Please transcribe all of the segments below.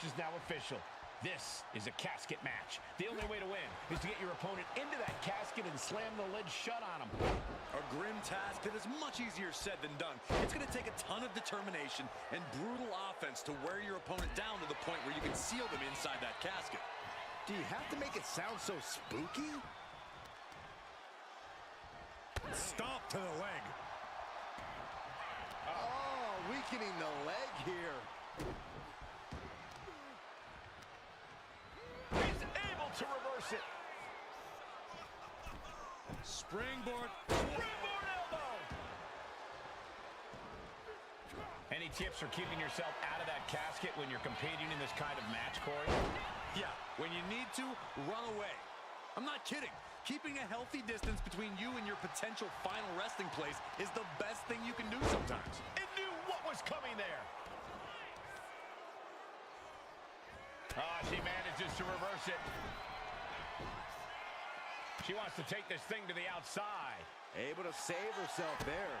match is now official. This is a casket match. The only way to win is to get your opponent into that casket and slam the lid shut on him. A grim task that is much easier said than done. It's going to take a ton of determination and brutal offense to wear your opponent down to the point where you can seal them inside that casket. Do you have to make it sound so spooky? Stomp to the leg. Oh, weakening the leg here. To reverse it. Springboard. Springboard elbow. Any tips for keeping yourself out of that casket when you're competing in this kind of match, Corey? Yeah, when you need to, run away. I'm not kidding. Keeping a healthy distance between you and your potential final resting place is the best thing you can do sometimes. It knew what was coming there. She manages to reverse it. She wants to take this thing to the outside. Able to save herself there.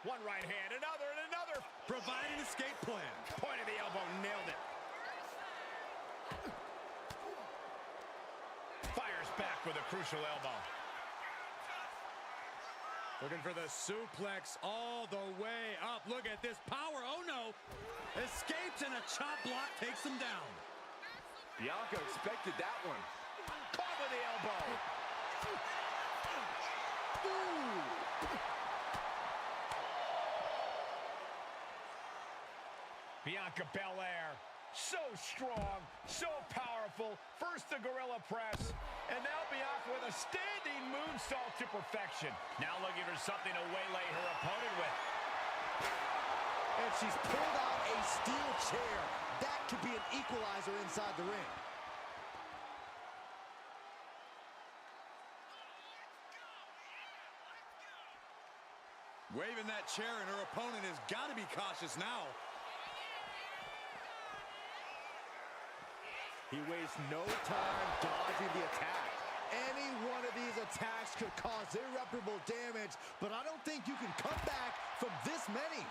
One right hand, another, and another. Provide an escape plan. Point of the elbow, nailed it. Fires back with a crucial elbow. Looking for the suplex all the way up. Look at this power. Oh, no. Escapes and a chop block takes him down. Bianca expected that one. Caught with the elbow. Ooh. Bianca Belair. So strong, so powerful. First the gorilla press, and now Bianca with a standing moonsault to perfection. Now looking for something to waylay her opponent with. And she's pulled out a steel chair. That could be an equalizer inside the ring. Waving that chair, and her opponent has got to be cautious now. He wastes no time dodging the attack. Any one of these attacks could cause irreparable damage, but I don't think you can come back from this many.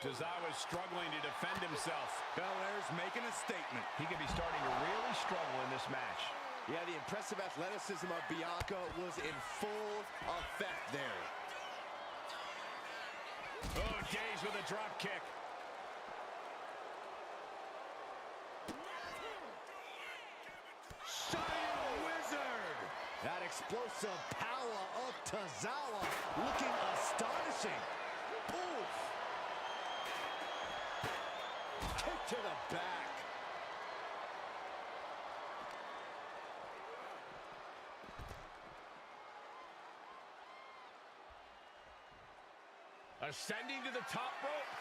Tozawa's struggling to defend himself. Belair's making a statement. He could be starting to really struggle in this match. Yeah, the impressive athleticism of Bianca was in full effect there. Oh, Days with a drop kick. That explosive power of Tozawa looking astonishing. Oof. Kick to the back. Ascending to the top rope.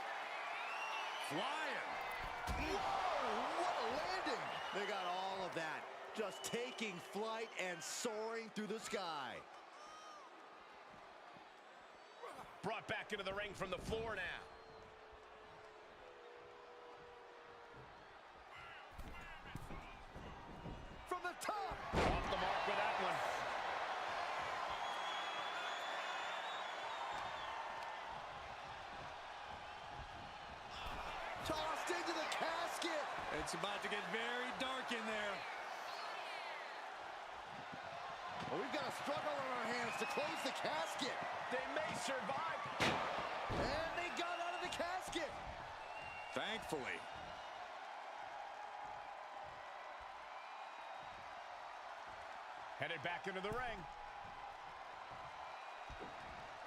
Flying. Whoa, what a landing. They got all of that. Just taking flight and soaring through the sky. Brought back into the ring from the floor now. From the top. Off the mark with that one. Tossed into the casket. It's about to get very dark in there. Well, we've got a struggle on our hands to close the casket. They may survive. And they got out of the casket. Thankfully. Headed back into the ring.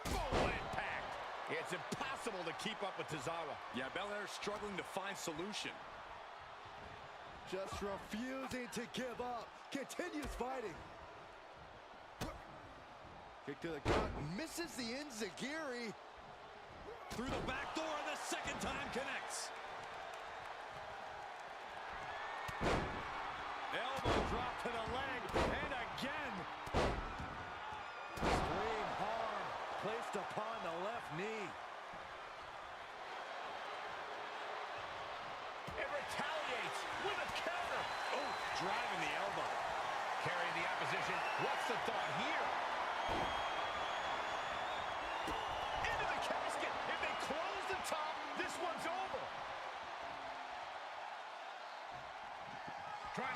Full impact. It's impossible to keep up with Tozawa. Yeah, Belair's struggling to find solution. Just refusing to give up. Continues fighting. Kick to the gut, misses the enziguri. Through the back door, and the second time connects. Elbow drop to the leg, and again. Extreme harm placed upon the left knee. It retaliates with a counter. Oh, driving the elbow. Carrying the opposition. What's the thought here?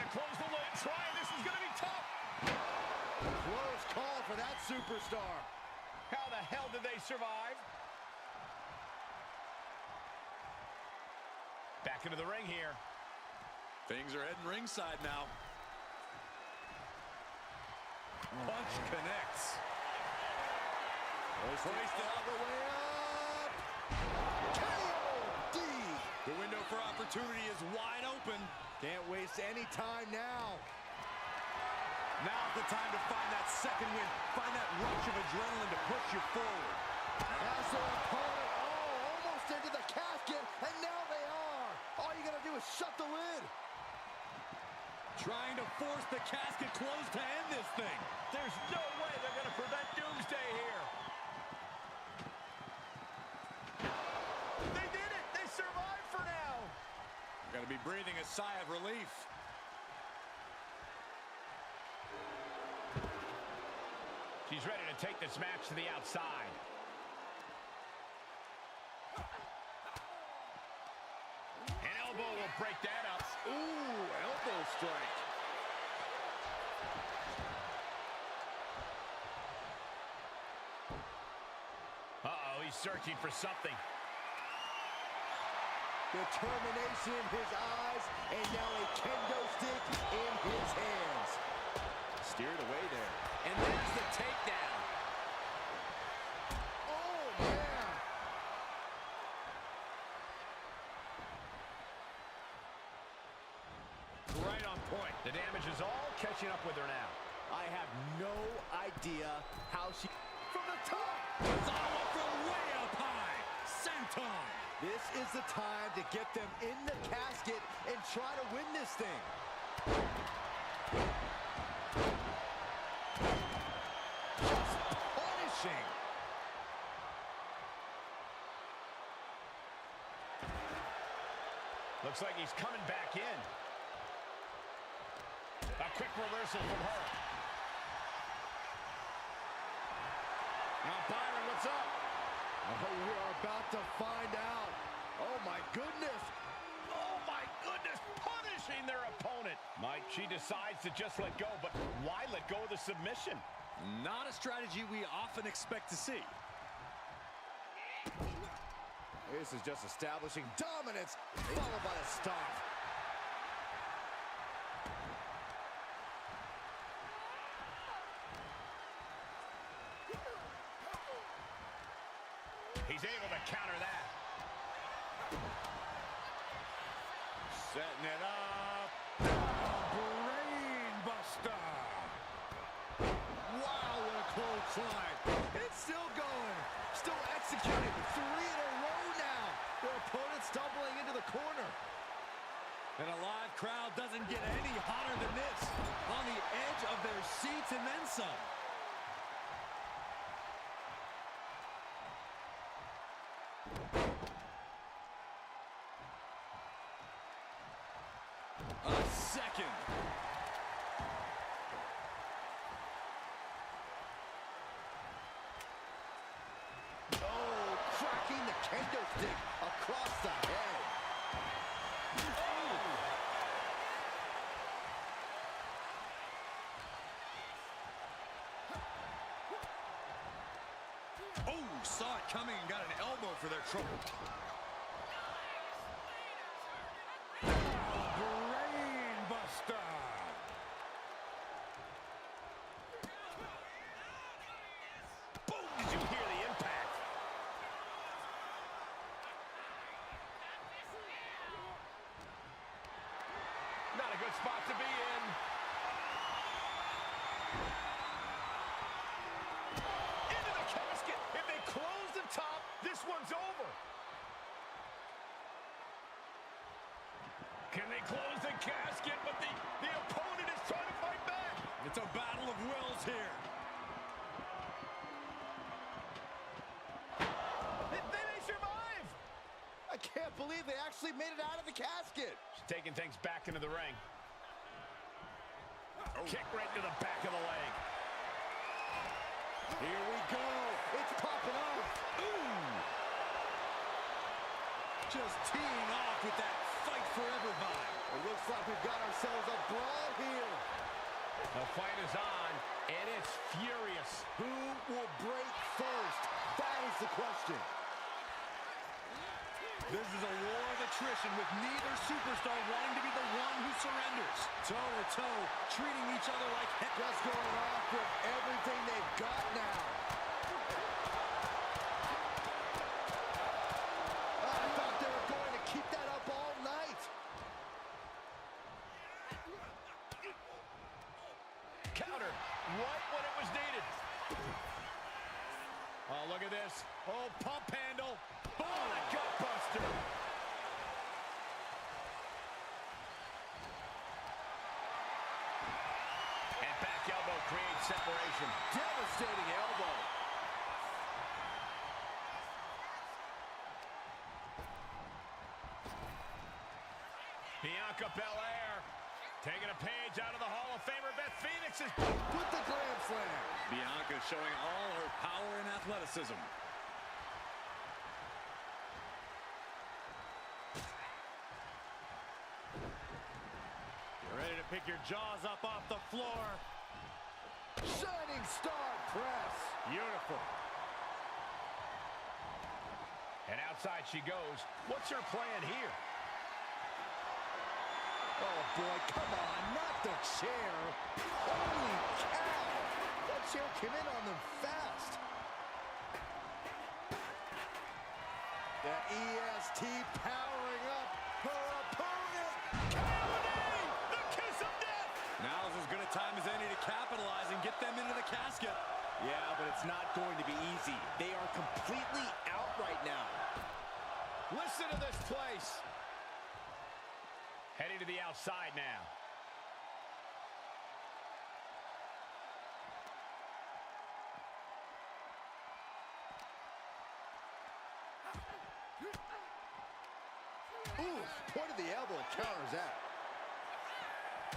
to close the lid. Trying. This is going to be tough. Close call for that superstar. How the hell did they survive? Back into the ring here. Things are heading ringside now. Punch connects. Placed all the way up. KO-D. The window for opportunity is wide open. Can't waste any time now. Now's the time to find that second win. Find that rush of adrenaline to push you forward. As their opponent, almost into the casket, and now they are. All you gotta do is shut the lid. Trying to force the casket closed to end this thing. There's no way they're going to prevent doomsday here. They did it. They survived for now. Got to be breathing a sigh of relief. She's ready to take this match to the outside. An elbow will break that up. Ooh, elbow strike. Uh-oh, he's searching for something. Determination in his eyes, and now a kendo stick in his hands. Steered away there. And there's the takedown. Oh, man. Right on point. The damage is all catching up with her now. I have no idea how she... From the top! Tozaba from way up high. Senton. This is the time to get them in the casket and try to win this thing. Just punishing. Looks like he's coming back in. A quick reversal from her. Now, Byron, what's up? Oh, we are about to find out. Oh, my goodness. Oh, my goodness, punishing their opponent. Mike, she decides to just let go, but why let go of the submission? Not a strategy we often expect to see. This is just establishing dominance, followed by a stomp. He's able to counter that. Setting it up. Brain buster. Wow, what a clothesline. It's still going. Still executing. 3 in a row now. Their opponent stumbling into the corner. And a live crowd doesn't get any hotter than this. On the edge of their seats and then some. A second. Oh, cracking the kendo stick across the head. Oh, saw it coming and got an elbow for their trouble. Brain buster. Boom! Did you hear the impact? Not a good spot to be in. Into the casket. If they close the top, this one's over. Can they close the casket? But the opponent is trying to fight back. It's a battle of wills here. They may survive. I can't believe they actually made it out of the casket. She's taking things back into the ring. Kick right to the back of the leg. Here we go. It's popping off. Ooh. Just teeing off with that fight forever vibe. It looks like we've got ourselves a brawl here. The fight is on, and it's furious. Who will break first? That is the question. This is a war of attrition with neither superstar wanting to be the one who surrenders. Toe-to-toe, treating each other like just going off with everything they've got now. I thought they were going to keep that up all night. Counter right when it was needed. Oh, look at this. Oh, pump handle. Oh, the gut buster. And back elbow creates separation. Devastating elbow. Bianca Belair taking a page out of the Hall of Famer Beth Phoenix's with the Grand Slam. Bianca showing all her power and athleticism. You're ready to pick your jaws up off the floor. Shining Star Press. Beautiful. And outside she goes. What's her plan here? Oh, boy, come on, not the chair. Holy cow. That chair came in on them fast. The EST powering up her opponent. Cody! The kiss of death! Now's as good a time as any to capitalize and get them into the casket. Yeah, but it's not going to be easy. They are completely out right now. Listen to this place. Heading to the outside now. Ooh, point of the elbow counters that.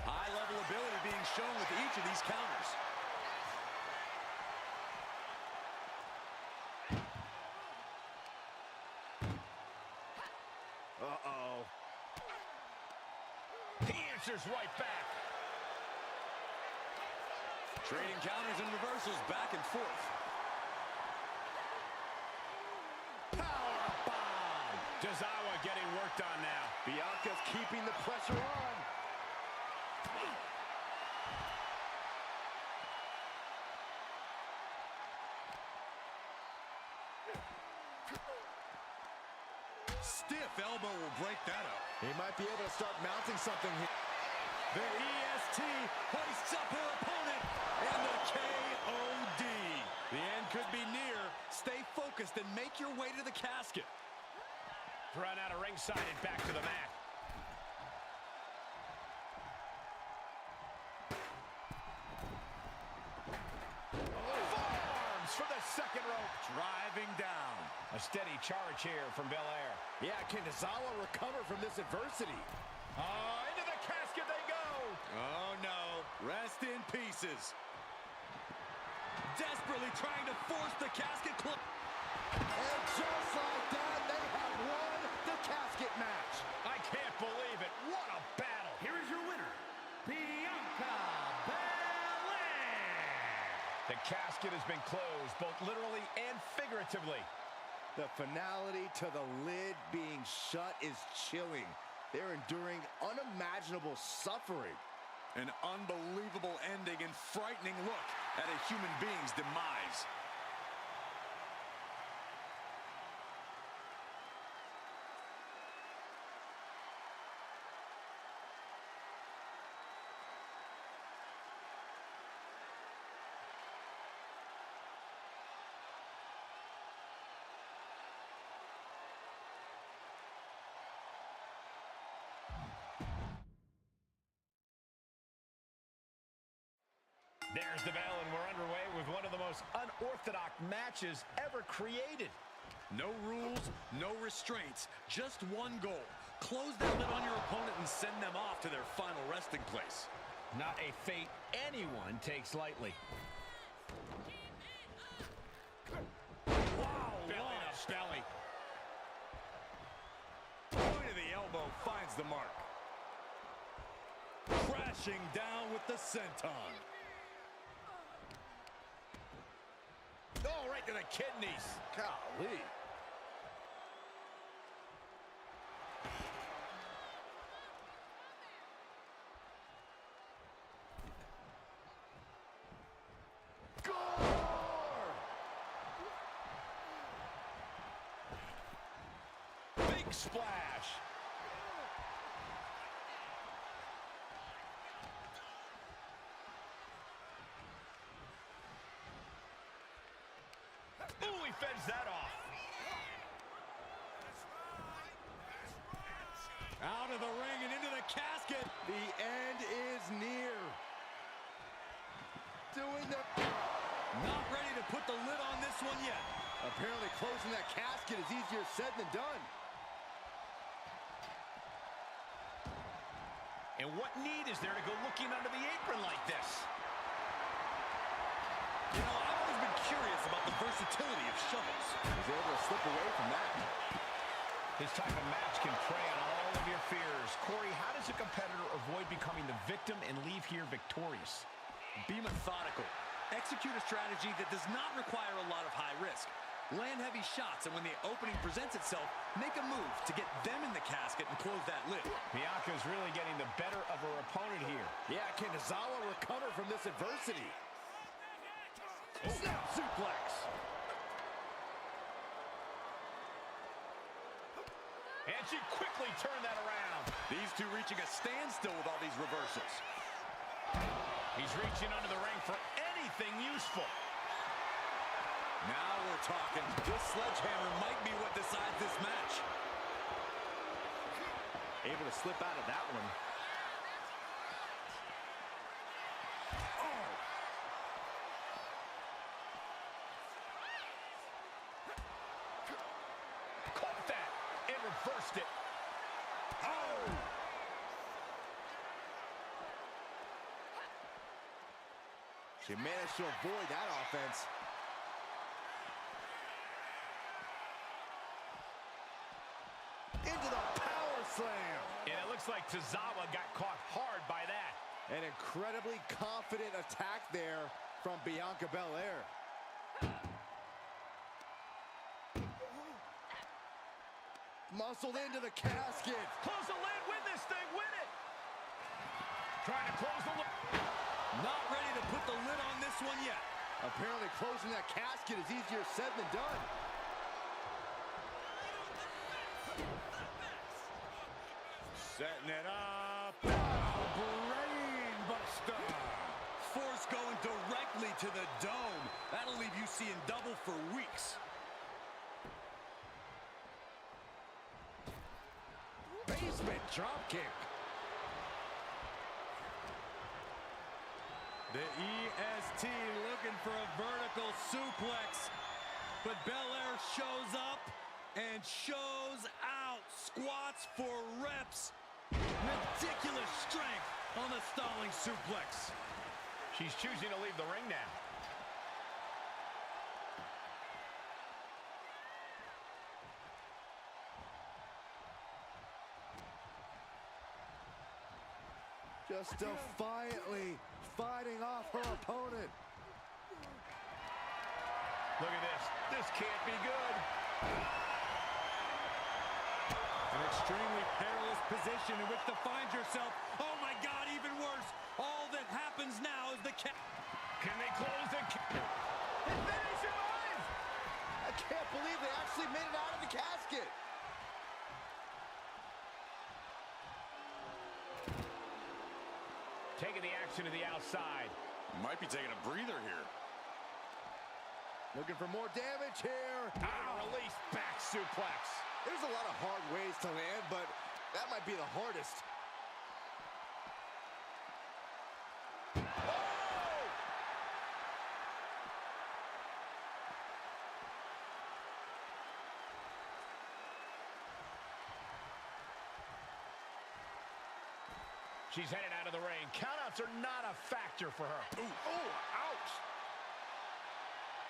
High-level ability being shown with each of these counters. Uh-oh. He answers right back. Trading counters and reversals back and forth. Powerbomb. Tozaba getting worked on now. Bianca's keeping the pressure on. Stiff elbow will break that up. He might be able to start mounting something here. The EST hoists up her opponent, and the KOD. The end could be near. Stay focused and make your way to the casket. Run out of ringside and back to the mat. Forearms for the second rope. Driving down. A steady charge here from Belair. Yeah, can Tozaba recover from this adversity? Into the casket they go. Oh, no. Rest in pieces. Desperately trying to force the casket close. And just like that, they have won the casket match. I can't believe it. What a battle. Here is your winner, Bianca Belair. The casket has been closed, both literally and figuratively. The finality to the lid being shut is chilling. They're enduring unimaginable suffering. An unbelievable ending and frightening look at a human being's demise. There's the bell, and we're underway with one of the most unorthodox matches ever created. No rules, no restraints, just one goal. Close that lid on your opponent and send them off to their final resting place. Not a fate anyone takes lightly. Wow, belly to belly. Point of the elbow finds the mark. Crashing down with the senton. Oh, right to the kidneys. Golly. Big splash. Ooh, he fends that off. Out of the ring and into the casket. The end is near. Doing the... Not ready to put the lid on this one yet. Apparently closing that casket is easier said than done. And what need is there to go looking under the apron like this? You know, I've always been curious about the versatility of shovels. He's able to slip away from that. This type of match can prey on all of your fears. Corey, how does a competitor avoid becoming the victim and leave here victorious? Be methodical. Execute a strategy that does not require a lot of high risk. Land heavy shots, and when the opening presents itself, make a move to get them in the casket and close that lid. Bianca's really getting the better of her opponent here. Yeah, can Tozaba recover from this adversity? Oh. Snap suplex. And she quickly turned that around. These two reaching a standstill with all these reversals. He's reaching under the ring for anything useful. Now we're talking. This sledgehammer might be what decides this match. Able to slip out of that one. Caught that and reversed it. Oh! She managed to avoid that offense. Into the power slam. And it looks like Tozaba got caught hard by that. An incredibly confident attack there from Bianca Belair. Muscled into the casket. Close the lid, win this thing, win it. Trying to close the lid. Not ready to put the lid on this one yet. Apparently closing that casket is easier said than done. Setting it up. Brain buster. Force going directly to the dome. That'll leave you seeing double for weeks. Basement dropkick. The EST looking for a vertical suplex, but Belair shows up and shows out. Squats for reps. Ridiculous strength on the stalling suplex. She's choosing to leave the ring now. Just defiantly fighting off her opponent. Look at this. This can't be good. An extremely perilous position in which to find yourself. Oh my God, even worse. All that happens now is the Can they close the... And then he survived! I can't believe they actually made it out of the casket. Taking the action to the outside. Might be taking a breather here. Looking for more damage here. Ah, release back suplex. There's a lot of hard ways to land, but that might be the hardest. She's headed out of the ring. Countouts are not a factor for her. Ooh, oh, ouch.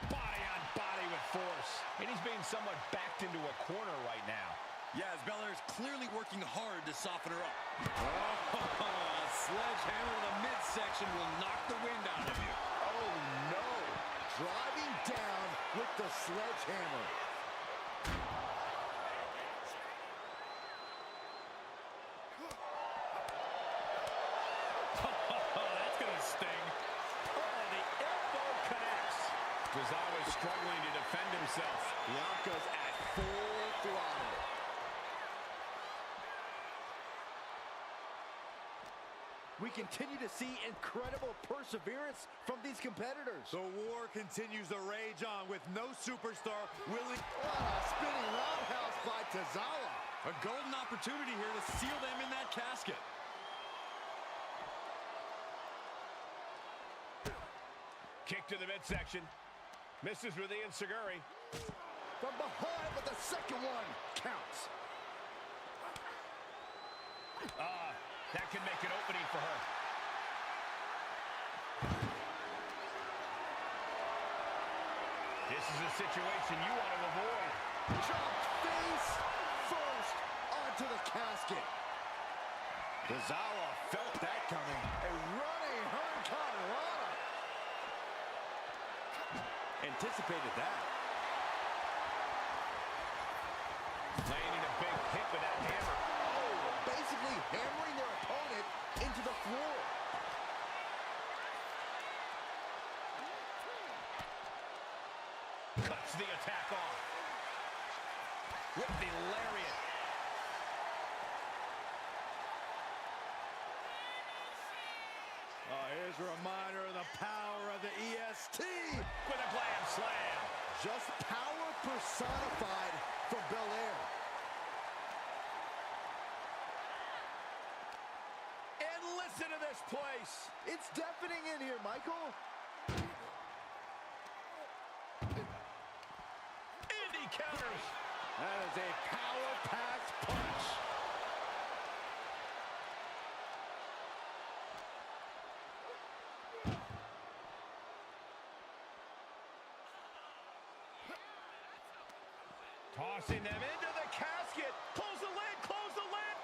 Body on body with force. And he's being somewhat backed into a corner right now. Yeah, as Belair's clearly working hard to soften her up. Oh, a sledgehammer to the midsection will knock the wind out of you. Oh, no. Driving down with the sledgehammer. That's going to sting. Oh, the elbow connects. Tozaba is struggling to defend himself. Bianca's at full throttle. We continue to see incredible perseverance from these competitors. The war continues to rage on with no superstar willing... What a spinning roundhouse by Tozaba. A golden opportunity here to seal them in that casket. Kick to the midsection. Misses with the enziguri. From behind with the second one. Counts. That can make an opening for her. This is a situation you want to avoid. Dropped face first onto the casket. Tozaba felt that coming. A running hurricanrana. Anticipated that. Landing a big hit with that hammer. Basically hammering their opponent into the floor. Cuts the attack off. With the lariat. Here's a reminder of the power of the EST. With a glam slam. Just power personified from Belair. And listen to this place. It's deafening in here, Michael. And he counters. That is a power-packed punch. Tossing them into the casket. Close the lid, close the lid.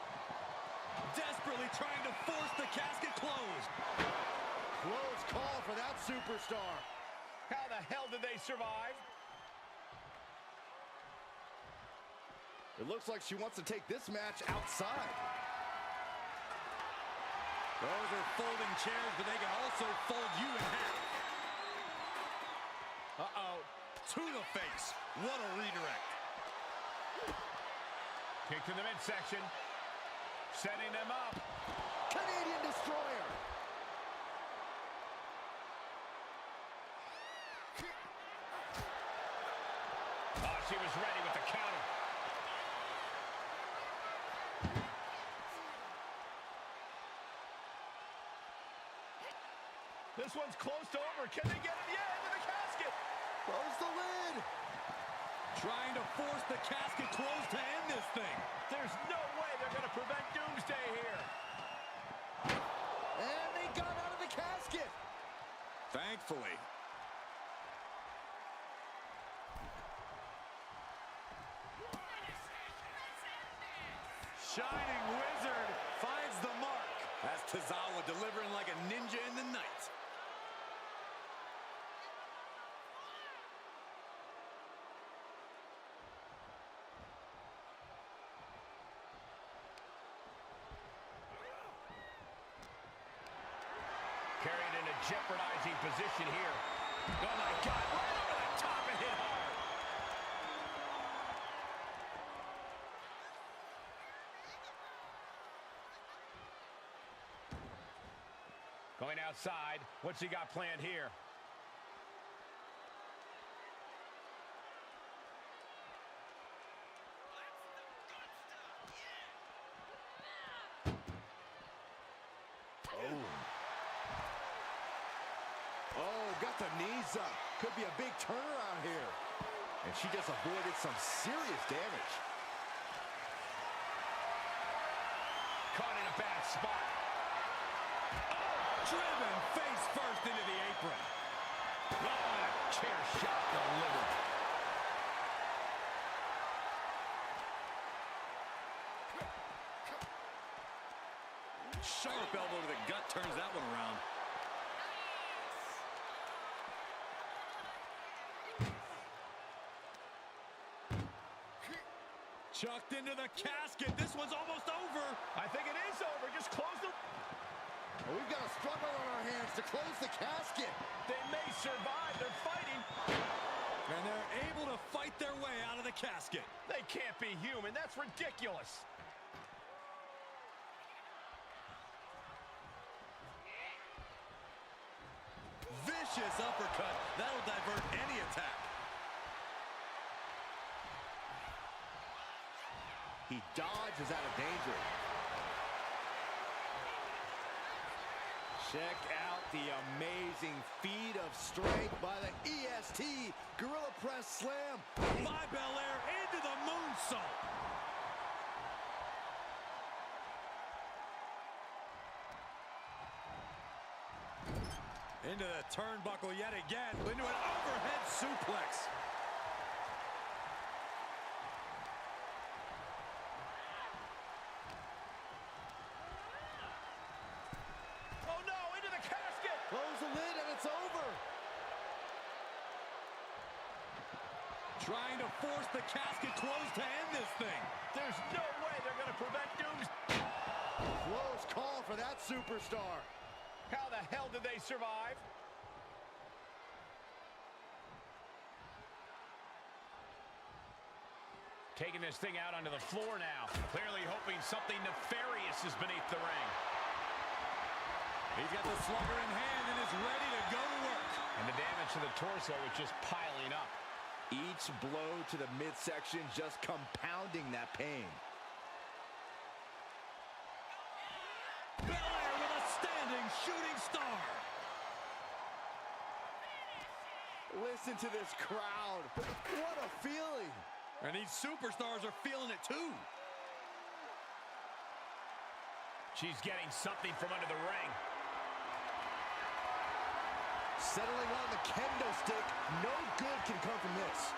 Desperately trying to force the casket closed. Close call for that superstar. How the hell did they survive? It looks like she wants to take this match outside. Those are folding chairs, but they can also fold you in half. Uh-oh. To the face. What a redirect. Kick to the midsection. Setting them up. Canadian Destroyer. Oh, she was ready with the counter. This one's close to over. Can they get it? Yeah, into the casket. Close the lid. Trying to force the casket closed to end this thing. There's no way they're going to prevent doomsday here. And they got out of the casket. Thankfully. Shining Wizard finds the mark. As Tozaba delivering like a ninja in the night. Carried in a jeopardizing position here. Oh, my God. Right over the top and hit hard. Going outside. What's he got planned here? Got the knees up. Could be a big turnaround here. And she just avoided some serious damage. Caught in a bad spot. Driven face first into the apron. Oh, and a chair shot delivered. Sharp elbow to the gut turns that one around. Chucked into the casket. This one's almost over. I think it is over. Just close the... We've got a struggle on our hands to close the casket. They may survive. They're fighting. And they're able to fight their way out of the casket. They can't be human. That's ridiculous. Vicious uppercut. That'll divert any attack. He dodges out of danger. Check out the amazing feat of strength by the EST Gorilla Press Slam. By Belair into the moonsault. Into the turnbuckle yet again. Into an overhead suplex. Oh no, into the casket. Close the lid and it's over. Trying to force the casket closed to end this thing. There's no way they're going to prevent Dooms. Close call for that superstar. How the hell did they survive? Taking this thing out onto the floor now. Clearly hoping something nefarious is beneath the ring. He's got the slugger in hand and is ready to go to work. And the damage to the torso is just piling up. Each blow to the midsection just compounding that pain. Belair with a standing shooting star. Listen to this crowd. What a feeling. And these superstars are feeling it too. She's getting something from under the ring. Settling on the kendo stick. No good can come from this.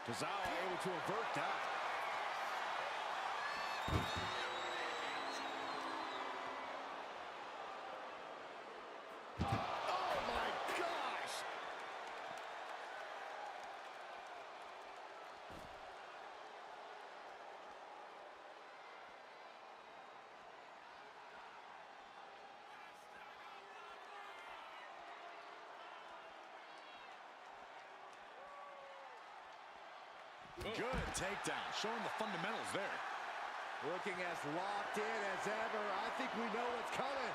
Tozaba able to avert that. Oh my gosh! Good takedown, showing the fundamentals there. Looking as locked in as ever. I think we know what's coming.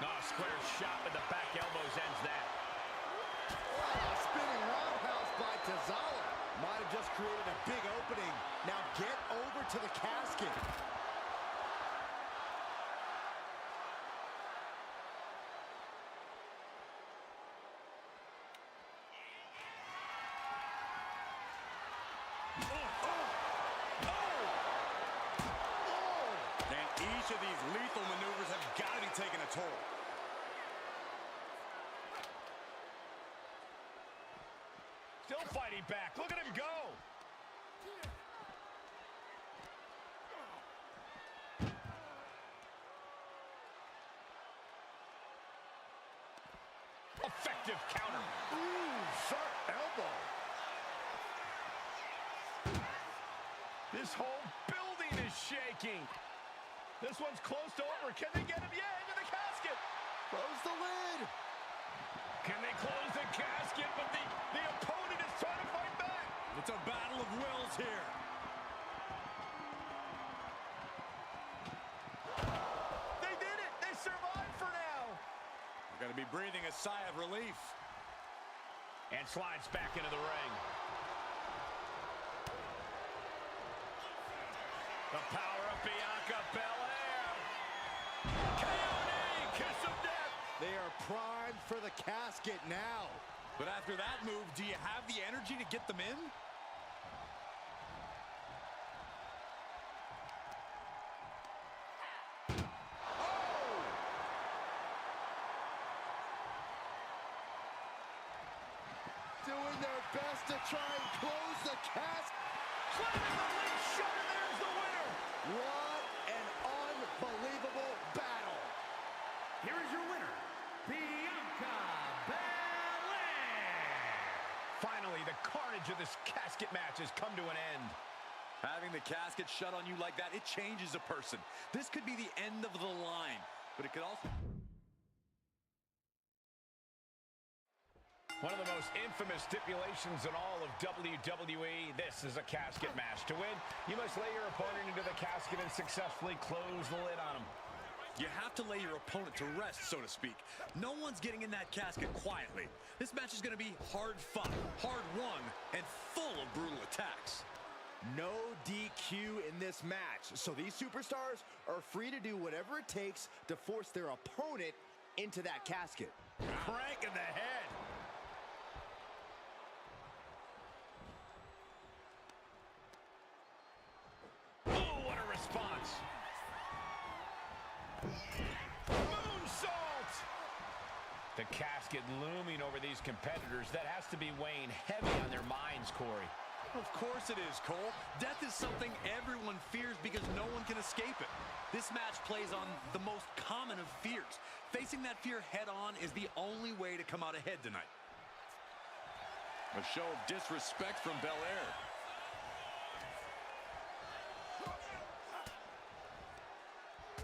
Oh, square shot with the back elbows ends that. Wow, a spinning roundhouse by Tozaba. Might have just created a big opening. Now get over to the casket. And each of these lethal maneuvers have got to be taking a toll. Still fighting back. Look at him go. Effective counter. Ooh, sharp elbow. This whole building is shaking. This one's close to over. Can they get him? Yeah, into the casket. Close the lid. Can they close the casket? But the opponent is trying to fight back. It's a battle of wills here. They did it. They survived for now. They're going to be breathing a sigh of relief. And slides back into the ring. The power of Bianca Belair. KOD, kiss of death. They are primed for the casket now. But after that move, do you have the energy to get them in? Doing their to try and close the casket. Slamming the lid shut, and there's the winner. What an unbelievable battle. Here is your winner, Bianca Belair. Finally, the carnage of this casket match has come to an end. Having the casket shut on you like that, it changes a person. This could be the end of the line, but it could also... One of the most infamous stipulations in all of WWE. This is a casket match. To win, you must lay your opponent into the casket and successfully close the lid on him. You have to lay your opponent to rest, so to speak. No one's getting in that casket quietly. This match is going to be hard fought, hard won, and full of brutal attacks. No DQ in this match, so these superstars are free to do whatever it takes to force their opponent into that casket. Crank in the head. Oh, what a response. Moonsault! The casket looming over these competitors. That has to be weighing heavy on their minds, Corey. Of course it is, Cole. Death is something everyone fears because no one can escape it. This match plays on the most common of fears. Facing that fear head-on is the only way to come out ahead tonight. A show of disrespect from Belair.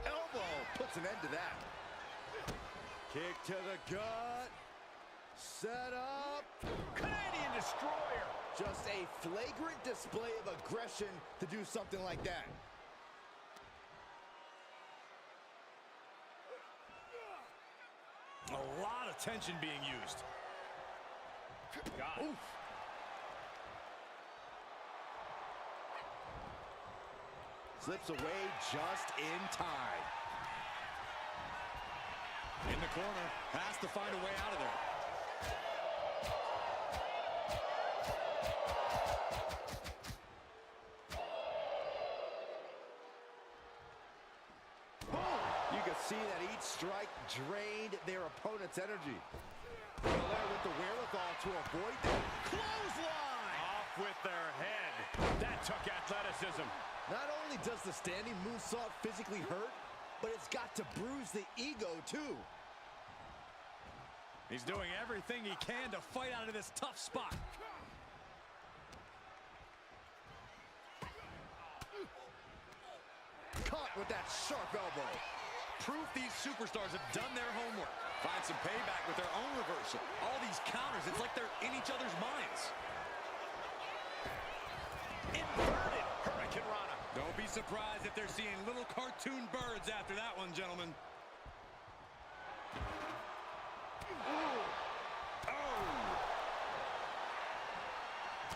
Elbow puts an end to that. Kick to the gut. Set up. Canadian Destroyer. Just a flagrant display of aggression to do something like that. A lot of tension being used. God. Oof. Slips away just in time. In the corner, has to find a way out of there. You can see that each strike drained their opponent's energy. Belair with the wherewithal to avoid that. Clothesline! Off with their head. That took athleticism. Not only does the standing moonsault physically hurt, but it's got to bruise the ego too. He's doing everything he can to fight out of this tough spot. Caught with that sharp elbow. Proof these superstars have done their homework. Find some payback with their own reversal. All these counters, it's like they're in each other's minds. Inverted Hurricane Rana. Don't be surprised if they're seeing little cartoon birds after that one, gentlemen.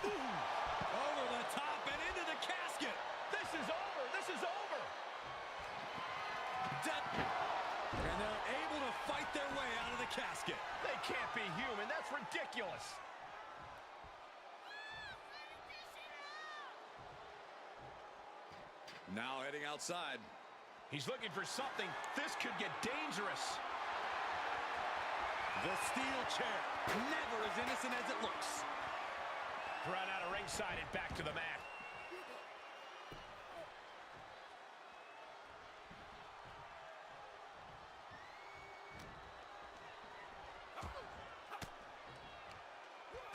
Over the top and into the casket. This is over. This is over. And they're able to fight their way out of the casket. They can't be human. That's ridiculous. Now heading outside. He's looking for something. This could get dangerous. The steel chair, never as innocent as it looks. Run out of ringside and back to the mat.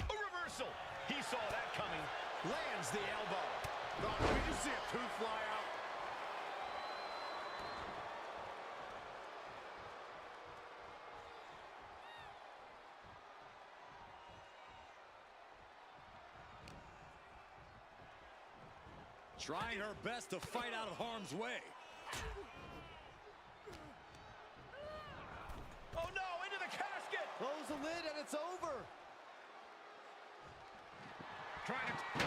A reversal. He saw that coming. Lands the elbow. Oh, did you see a tooth fly out? Trying her best to fight out of harm's way. Oh no, into the casket. Close the lid and it's over. Trying to...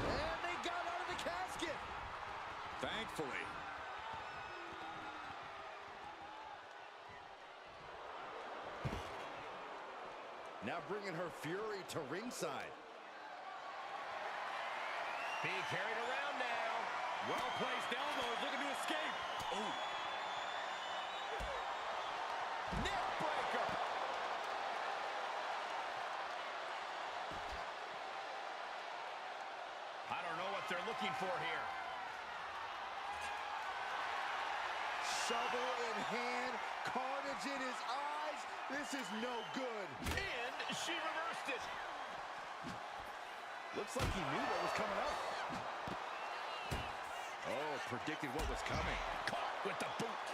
And they got out of the casket. Thankfully. Now bringing her fury to ringside. Being carried around now. Well-placed elbows, looking to escape. Oh. Neck breaker. looking for here. Shovel in hand, carnage in his eyes. This is no good. And she reversed it. Looks like he knew what was coming up. Oh, predicted what was coming. Caught with the boot.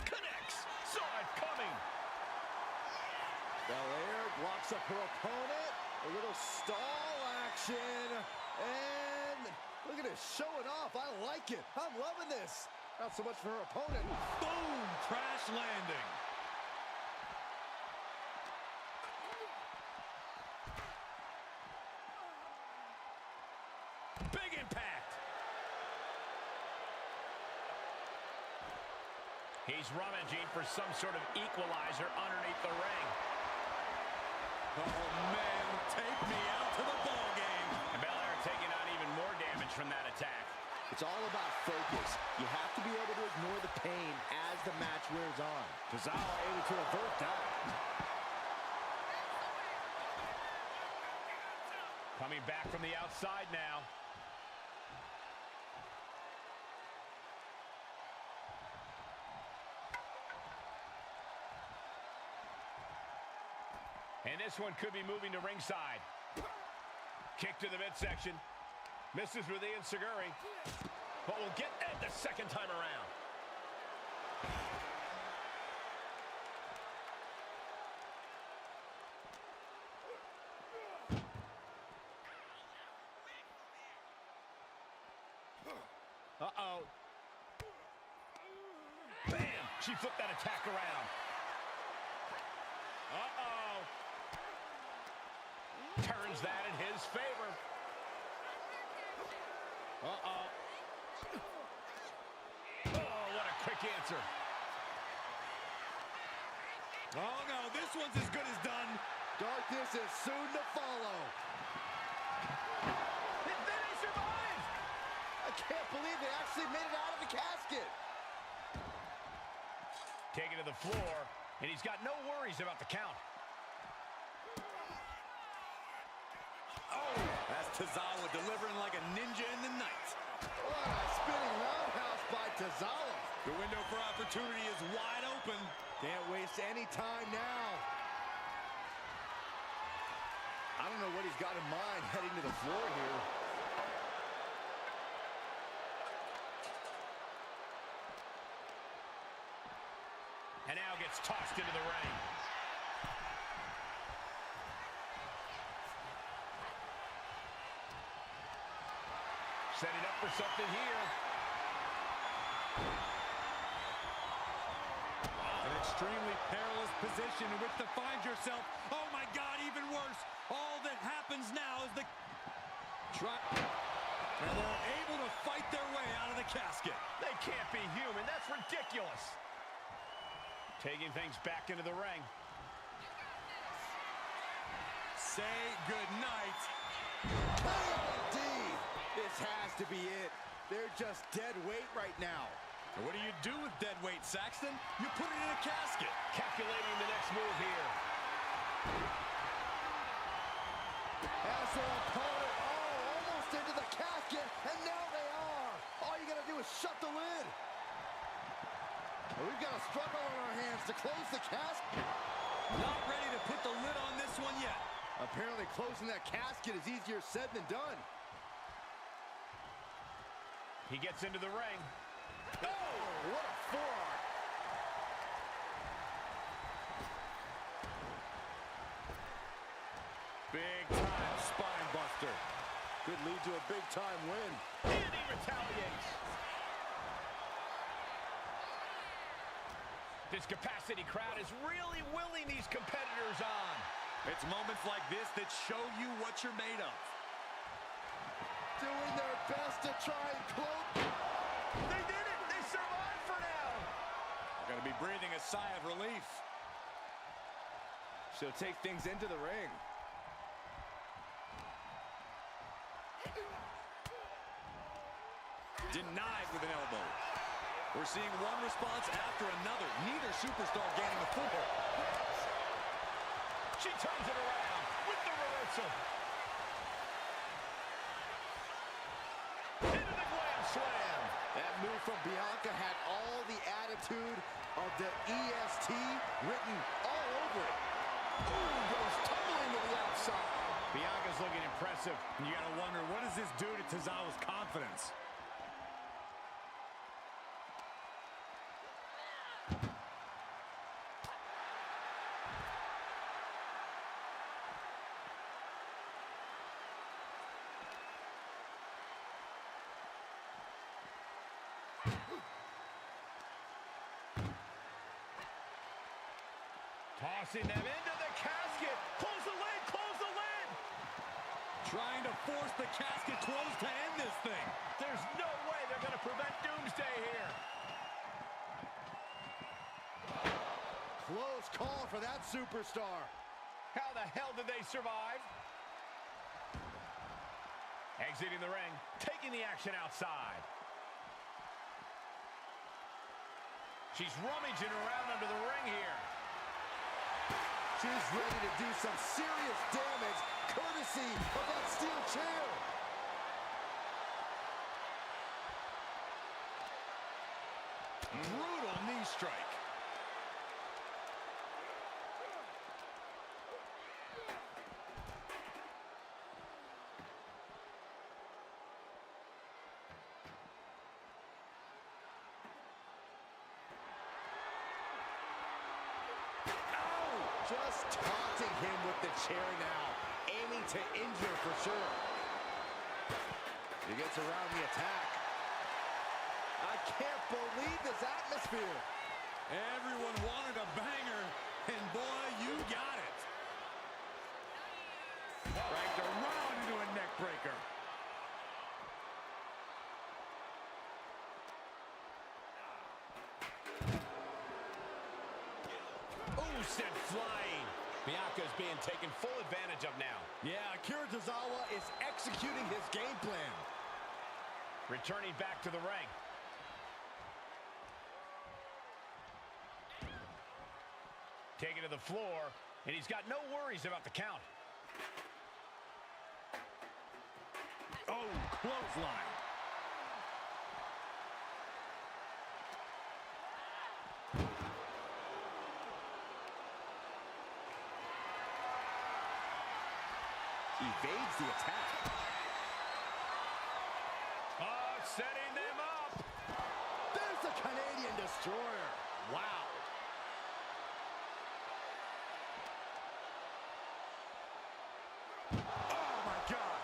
Connects. Saw it coming. Belair blocks up her opponent. A little stall action. And look at it, showing off. I like it. I'm loving this. Not so much for her opponent. Boom! Crash landing. Big impact. He's rummaging for some sort of equalizer underneath the ring. Oh, man, take me out to the ball game. And Belair taking on even more damage from that attack. It's all about focus. You have to be able to ignore the pain as the match wears on. Tozaba able to avert that. Coming back from the outside now. And this one could be moving to ringside. Kick to the midsection. Misses with the enziguri. But we'll get that the second time around. Uh-oh. Bam! She flipped that attack around. Uh-oh. Turns that in his favor. Uh-oh. Oh, what a quick answer. Oh, no, this one's as good as done. Darkness is soon to follow. Then he survived. I can't believe they actually made it out of the casket. Taken to the floor, and he's got no worries about the count. Oh, that's Tozaba delivering like a ninja in the night. What a spinning roundhouse by Tozaba. The window for opportunity is wide open. Can't waste any time now. I don't know what he's got in mind heading to the floor here. And now gets tossed into the ring. Setting up for something here. An extremely perilous position in which to find yourself. Oh, my God, even worse. All that happens now is the... And they're able to fight their way out of the casket. They can't be human. That's ridiculous. Taking things back into the ring. Say goodnight. Indeed. This has to be it. They're just dead weight right now. And what do you do with dead weight, Saxton? You put it in a casket. Calculating the next move here. As their opponent, almost into the casket, and now they are. All you gotta do is shut the lid. Well, we've got a struggle on our hands to close the casket. Not ready to put the lid on this one yet. Apparently closing that casket is easier said than done. He gets into the ring. Oh, what a forearm. Big time Spine buster. Could lead to a big time win. And he retaliates. This capacity crowd is really willing these competitors on. It's moments like this that show you what you're made of. Doing their best to try and close. They did it. They survived for now. They're going to be breathing a sigh of relief. She'll take things into the ring. Denied with an elbow. We're seeing one response after another. Neither superstar gaining a foothold. She turns it around with the reversal. Into the glam slam. That move from Bianca had all the attitude of the EST written all over it. Ooh, goes tumbling to the outside. Bianca's looking impressive. You gotta wonder, what does this do to Tozawa's confidence? Tossing them into the casket. Close the lid, close the lid. Trying to force the casket closed to end this thing. There's no way they're going to prevent doomsday here. Close call for that superstar. How the hell did they survive? Exiting the ring, taking the action outside. She's rummaging around under the ring here. She's ready to do some serious damage, courtesy of that steel chair. Brutal knee strike. Just taunting him with the chair now, aiming to injure for sure. He gets around the attack. I can't believe this atmosphere. Everyone wanted a banger, and boy, you got it. Dragged around into a neck breaker. Oh, sent flying. Bianca's being taken full advantage of now. Yeah, Akira Tozaba is executing his game plan. Returning back to the ring. Taken to the floor, and he's got no worries about the count. Oh, clothesline. Evades the attack. Oh, setting them up. There's the Canadian Destroyer. Wow. Oh, my God.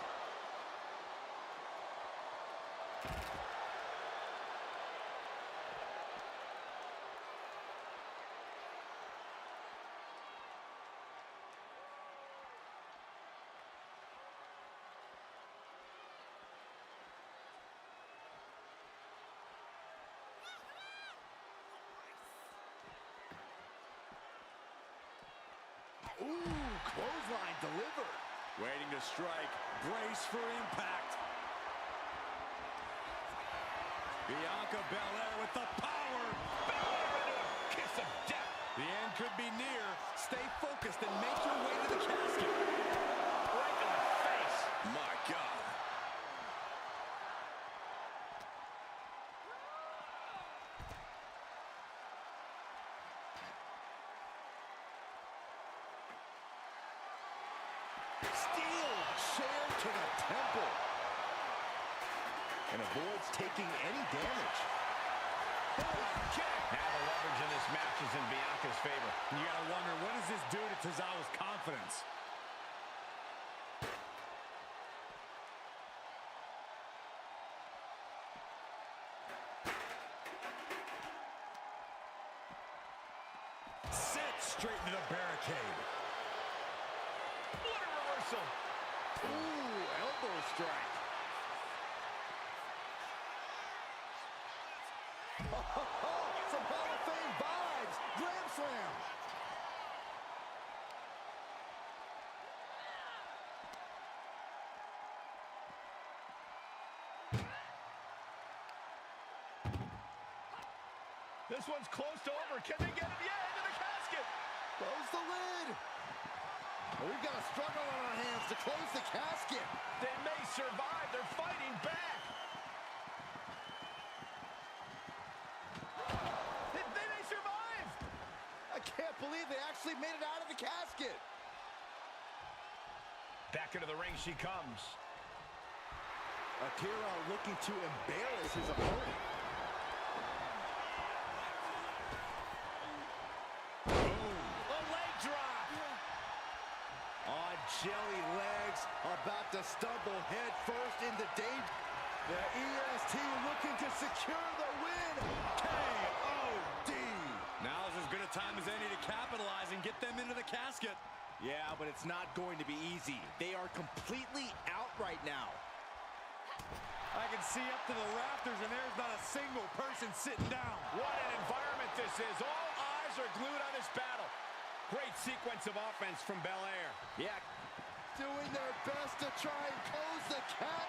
Ooh, clothesline delivered. Waiting to strike. Brace for impact. Bianca Belair with the power. Belair into a kiss of death. The end could be near. Stay focused and make your way to the casket. Right in the face. My God. Steel chair to the temple. And avoids taking any damage. Now the leverage in this match is in Bianca's favor. You gotta wonder, what does this do to Tozawa's confidence? Set straight into the barricade. What a reversal. Ooh, elbow strike. Some Hall of Fame vibes. Grand slam. This one's close to over. Can they get him? Yeah, into the casket. Close the lid. We've got a struggle on our hands to close the casket. They may survive. They're fighting back. They may survive. I can't believe they actually made it out of the casket. Back into the ring she comes. Akira looking to embarrass his opponent. Jelly legs, about to stumble head first into danger. The EST looking to secure the win. K.O.D. Now is as good a time as any to capitalize and get them into the casket. Yeah, but it's not going to be easy. They are completely out right now. I can see up to the rafters, and there's not a single person sitting down. What an environment this is. All eyes are glued on this battle. Great sequence of offense from Belair. Yeah, doing their best to try and close the cap.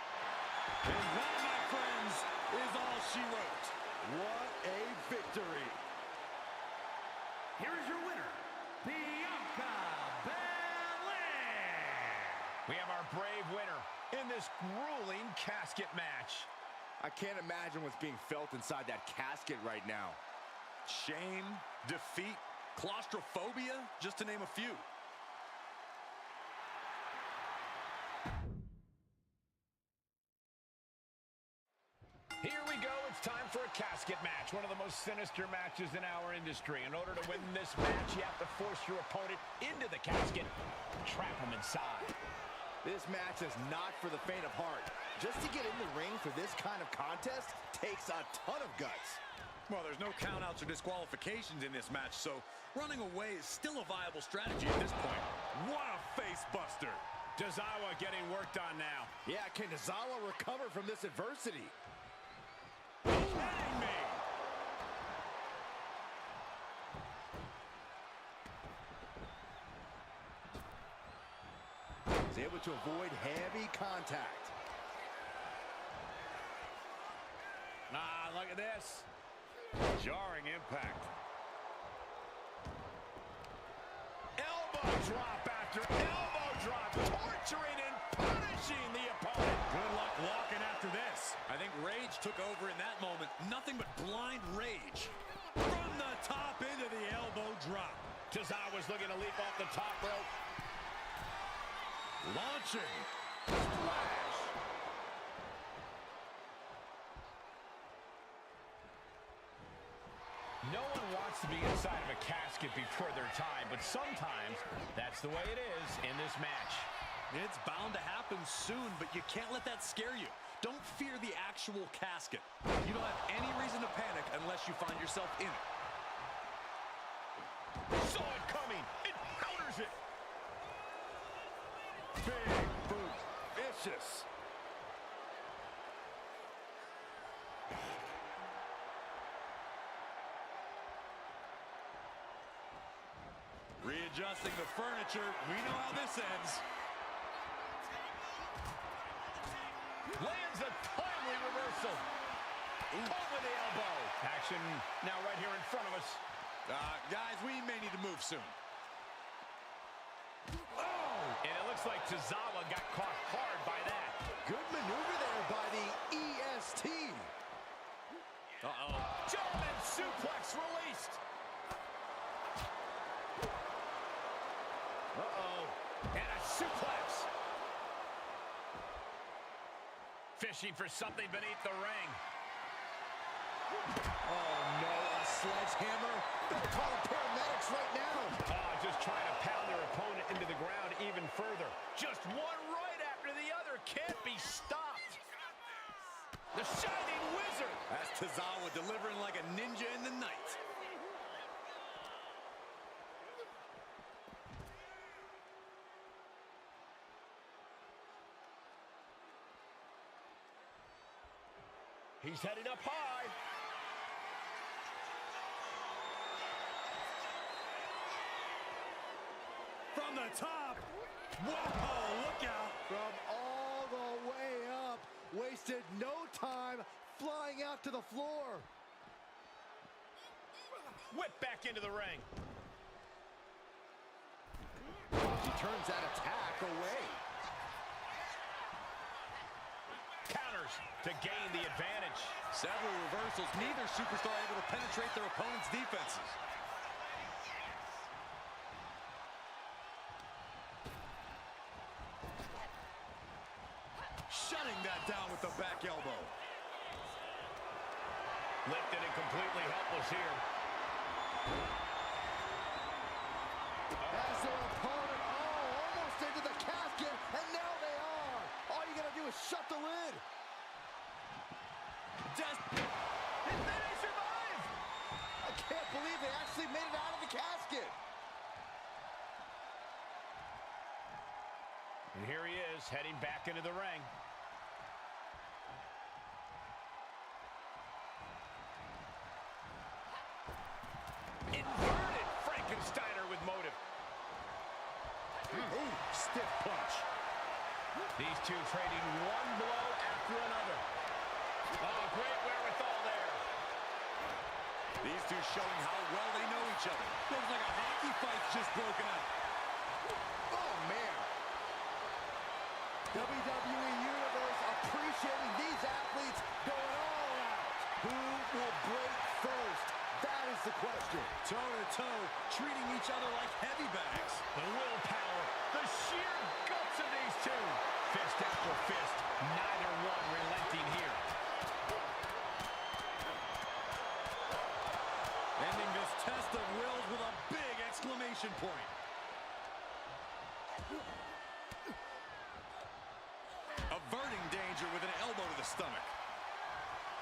And that, my friends, is all she wrote. What a victory. Here is your winner, Bianca Belair. We have our brave winner in this grueling casket match. I can't imagine what's being felt inside that casket right now. Shame, defeat, claustrophobia, just to name a few. Here we go. It's time for a casket match. One of the most sinister matches in our industry. In order to win this match, you have to force your opponent into the casket and trap him inside. This match is not for the faint of heart. Just to get in the ring for this kind of contest takes a ton of guts. Well, there's no countouts or disqualifications in this match, so running away is still a viable strategy at this point. What a face buster. Tozaba getting worked on now. Yeah, can Tozaba recover from this adversity? Kidding me. He's able to avoid heavy contact. Ah, look at this. Jarring impact. Elbow drop after elbow drop. Torturing and punishing the opponent. Good luck walking after this. I think rage took over in that moment. Nothing but blind rage. From the top into the elbow drop. Tozawa's looking to leap off the top rope. Launching. Splash. No one wants to be inside of a casket before their time, but sometimes that's the way it is in this match. It's bound to happen soon, but you can't let that scare you. Don't fear the actual casket. You don't have any reason to panic unless you find yourself in it. Saw it coming. It counters it. Big boot. Vicious. Readjusting the furniture. We know how this ends. Lands a timely reversal. Over the elbow. Action now right here in front of us. Guys, we may need to move soon. Oh! And it looks like Tozaba got caught hard by that. Good maneuver there by the EST. Uh-oh. German suplex released. Uh-oh. And a suplex. Fishing for something beneath the ring. Oh, no, a sledgehammer. Better call the paramedics right now. Just trying to pound their opponent into the ground even further. Just one right after the other can't be stopped. The Shining Wizard. That's Tozawa delivering like a ninja in the night. He's headed up high. From the top. Whoa, look out. From all the way up. Wasted no time flying out to the floor. Whip back into the ring. He turns that attack away. Counters to gain the advantage. Several reversals. Neither superstar able to penetrate their opponent's defenses. Shutting that down with the back elbow. Lifted and completely helpless here. As their opponent, almost into the casket, and now they are. All you gotta do is shut the lid. And then they survive. I can't believe they actually made it out of the casket. And here he is, heading back into the ring. Inverted Frankensteiner with motive. Ooh, stiff punch. These two trading one blow after another. Oh, great wherewithal there. These two showing how well they know each other. Looks like a hockey fight's just broken out. Oh, man. WWE Universe appreciating these athletes going all out. Who will break first? That is the question. Toe-to-toe, treating each other like heavy bags. The willpower, the sheer guts of these two. Fist after fist, neither one relenting here. Ending this test of wills with a big exclamation point. Averting danger with an elbow to the stomach.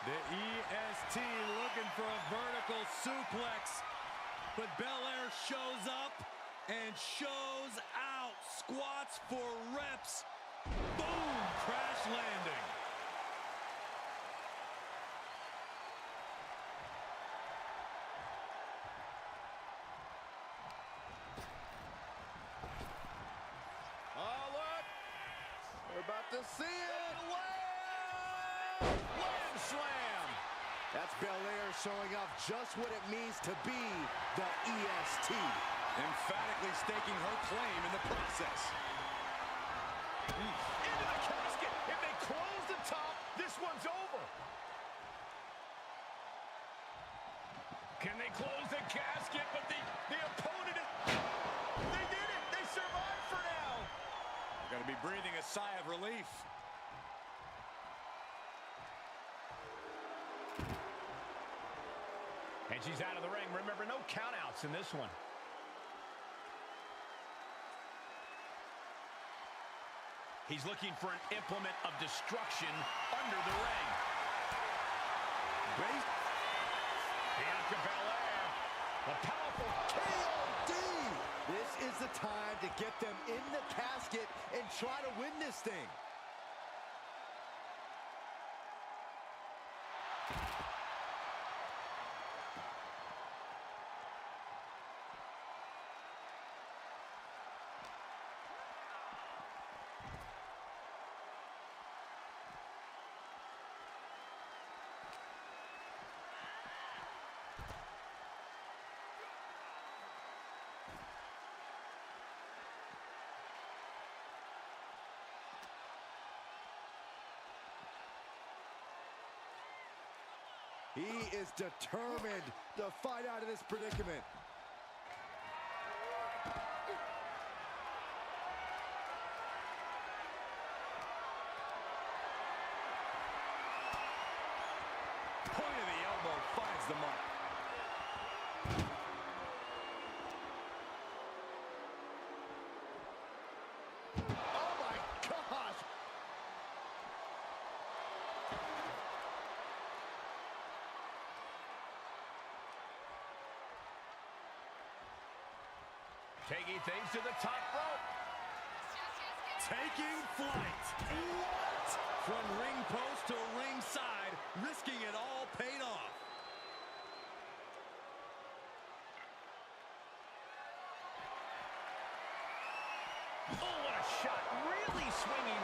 The EST looking for a vertical suplex, but Belair shows up and shows out. Squats for reps. Boom! Crash landing. Oh, look. We're about to see it. Land slam. That's Belair showing off just what it means to be the EST. Emphatically staking her claim in the process. Into the casket. If they close the top, this one's over. Can they close the casket? But the opponent is... They did it. They survived for now. Got to be breathing a sigh of relief. And she's out of the ring. Remember, no countouts in this one. He's looking for an implement of destruction under the ring. Bianca Belair, a powerful KOD! This is the time to get them in the casket and try to win this thing. He is determined to fight out of this predicament. Point of the elbow finds the mark. Oh my gosh! taking things to the top rope. Taking flight. What? From ring post to ringside, risking it all paid off. Oh, what a shot. Really swinging